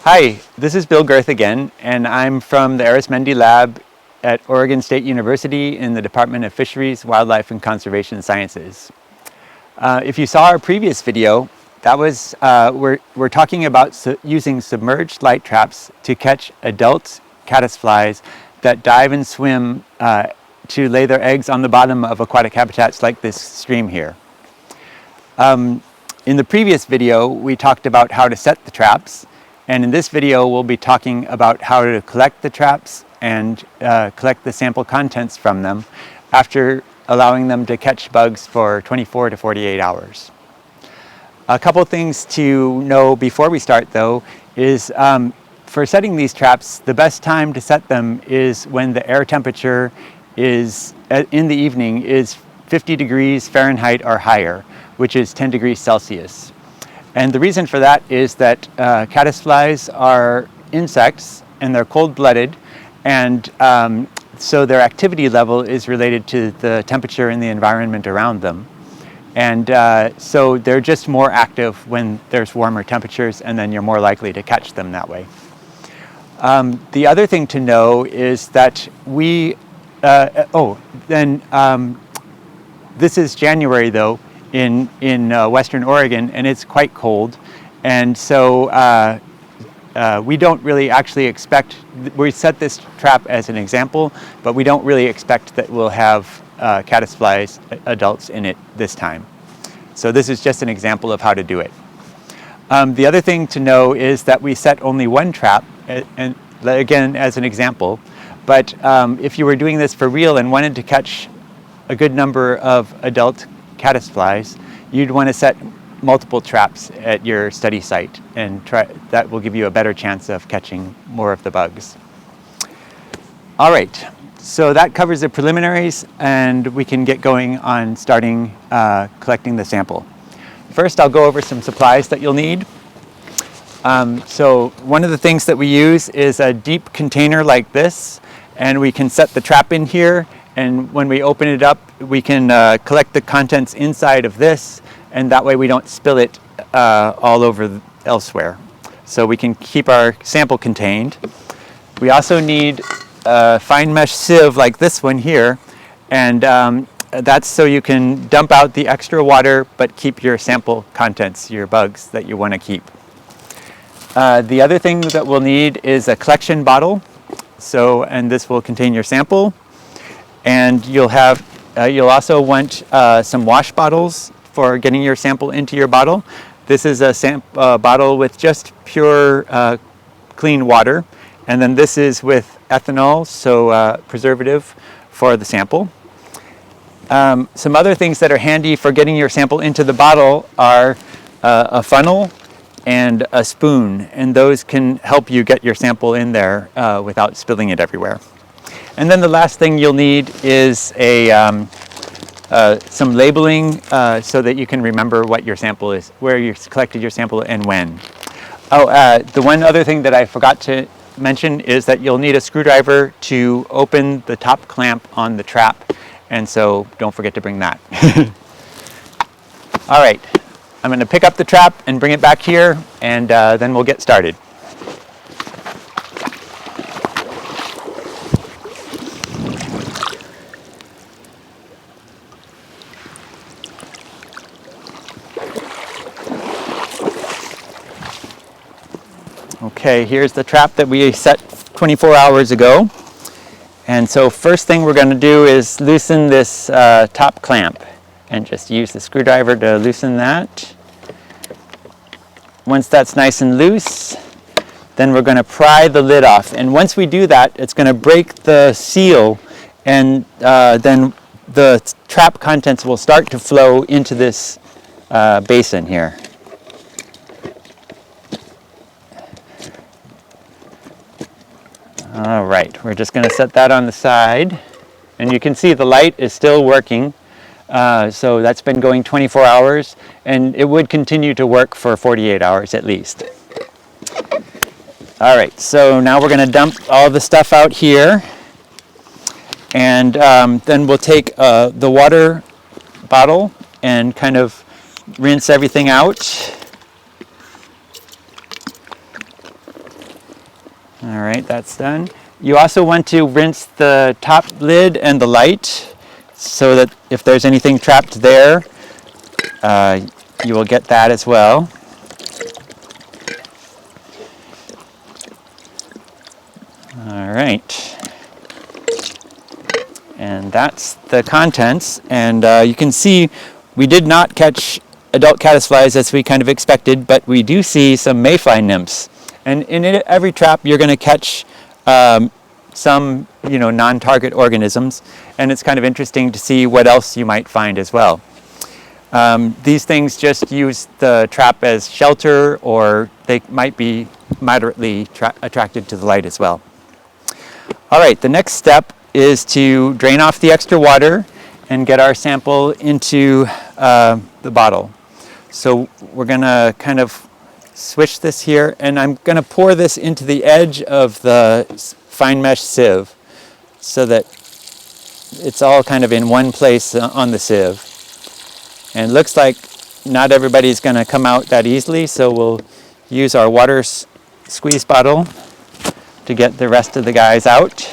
Hi, this is Bill Girth again, and I'm from the Arismendi Lab at Oregon State University in the Department of Fisheries, Wildlife, and Conservation Sciences. If you saw our previous video, that was we're talking about using submerged light traps to catch adult caddisflies that dive and swim to lay their eggs on the bottom of aquatic habitats like this stream here. In the previous video, we talked about how to set the traps. And in this video, we'll be talking about how to collect the traps and collect the sample contents from them after allowing them to catch bugs for 24 to 48 hours. A couple things to know before we start, though, is for setting these traps, the best time to set them is when the air temperature is in the evening is 50 degrees Fahrenheit or higher, which is 10 degrees Celsius. And the reason for that is that caddisflies are insects and they're cold-blooded, and so their activity level is related to the temperature in the environment around them. And so they're just more active when there's warmer temperatures, and then you're more likely to catch them that way. The other thing to know is that this is January though, in Western Oregon, and it's quite cold, and so we don't really actually expect, we set this trap as an example, but we don't really expect that we'll have caddisflies adults in it this time. So this is just an example of how to do it. The other thing to know is that we set only one trap, and again as an example, but if you were doing this for real and wanted to catch a good number of adult caddisflies, you'd want to set multiple traps at your study site, and that will give you a better chance of catching more of the bugs. All right, so that covers the preliminaries, and we can get going on starting collecting the sample. First, I'll go over some supplies that you'll need. So one of the things that we use is a deep container like this, and we can set the trap in here. And when we open it up, we can collect the contents inside of this, and that way we don't spill it all over elsewhere. So we can keep our sample contained. We also need a fine mesh sieve like this one here, and that's so you can dump out the extra water but keep your sample contents, your bugs that you want to keep. The other thing that we'll need is a collection bottle. And this will contain your sample. And you'll also want some wash bottles for getting your sample into your bottle. This is a bottle with just pure clean water, and then this is with ethanol, so preservative for the sample. Some other things that are handy for getting your sample into the bottle are a funnel and a spoon, and those can help you get your sample in there without spilling it everywhere. And then the last thing you'll need is some labeling so that you can remember what your sample is, where you collected your sample and when. The one other thing that I forgot to mention is that you'll need a screwdriver to open the top clamp on the trap, and so don't forget to bring that. All right, I'm going to pick up the trap and bring it back here, and then we'll get started. Okay, here's the trap that we set 24 hours ago. And so first thing we're going to do is loosen this top clamp, and just use the screwdriver to loosen that. Once that's nice and loose, then we're going to pry the lid off. And once we do that, it's going to break the seal, and then the trap contents will start to flow into this basin here. All right, we're just going to set that on the side, and you can see the light is still working. So that's been going 24 hours, and it would continue to work for 48 hours at least. All right, so now we're going to dump all the stuff out here, and then we'll take the water bottle and kind of rinse everything out. All right, that's done. You also want to rinse the top lid and the light so that if there's anything trapped there, you will get that as well. All right. And that's the contents. And you can see we did not catch adult caddisflies as we kind of expected, but we do see some mayfly nymphs. And in every trap, you're going to catch some, non-target organisms, and it's kind of interesting to see what else you might find as well. These things just use the trap as shelter, or they might be moderately attracted to the light as well. All right, the next step is to drain off the extra water and get our sample into the bottle. So we're going to kind of switch this here, and I'm going to pour this into the edge of the fine mesh sieve so that it's all kind of in one place on the sieve. And it looks like not everybody's going to come out that easily, so we'll use our water squeeze bottle to get the rest of the guys out.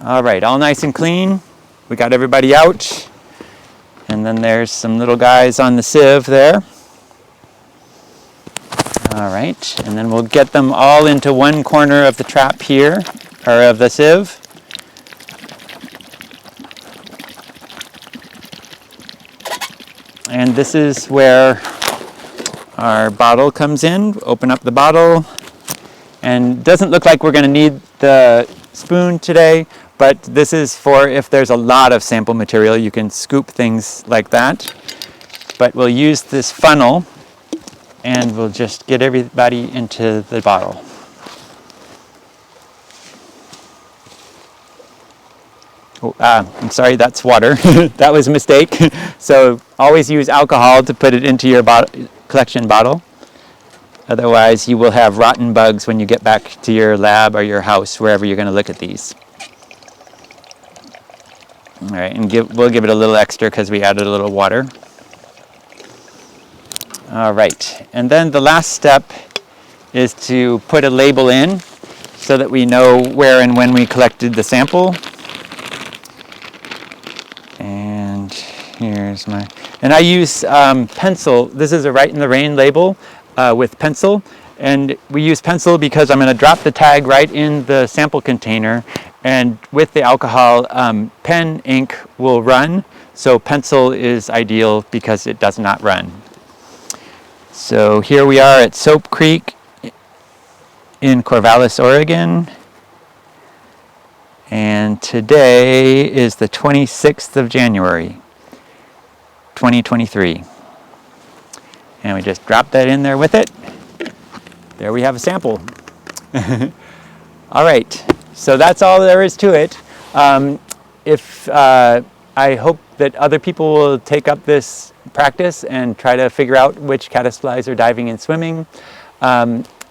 All right, all nice and clean. We got everybody out. And then there's some little guys on the sieve there. All right, and then we'll get them all into one corner of the trap here, or of the sieve. And this is where our bottle comes in. Open up the bottle. And it doesn't look like we're going to need the spoon today, but this is for if there's a lot of sample material, you can scoop things like that. But we'll use this funnel, and we'll just get everybody into the bottle. Oh, I'm sorry, that's water. That was a mistake. So always use alcohol to put it into your collection bottle. Otherwise, you will have rotten bugs when you get back to your lab or your house, wherever you're going to look at these. All right, and we'll give it a little extra because we added a little water. All right, and then the last step is to put a label in so that we know where and when we collected the sample. And here's my, and I use pencil. This is a Right in the Rain label with pencil. And we use pencil because I'm going to drop the tag right in the sample container. And with the alcohol, pen ink will run. So pencil is ideal because it does not run. So here we are at Soap Creek in Corvallis, Oregon. And today is the 26th of January, 2023. And we just drop that in there with it. There we have a sample. All right, so that's all there is to it. I hope that other people will take up this practice and try to figure out which caddisflies are diving and swimming.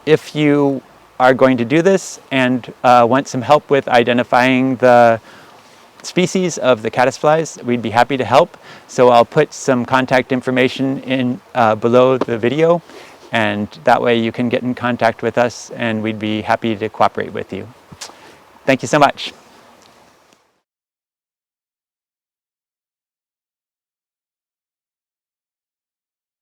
If you are going to do this and want some help with identifying the species of the caddisflies, we'd be happy to help. So I'll put some contact information in below the video, and that way you can get in contact with us and we'd be happy to cooperate with you. Thank you so much.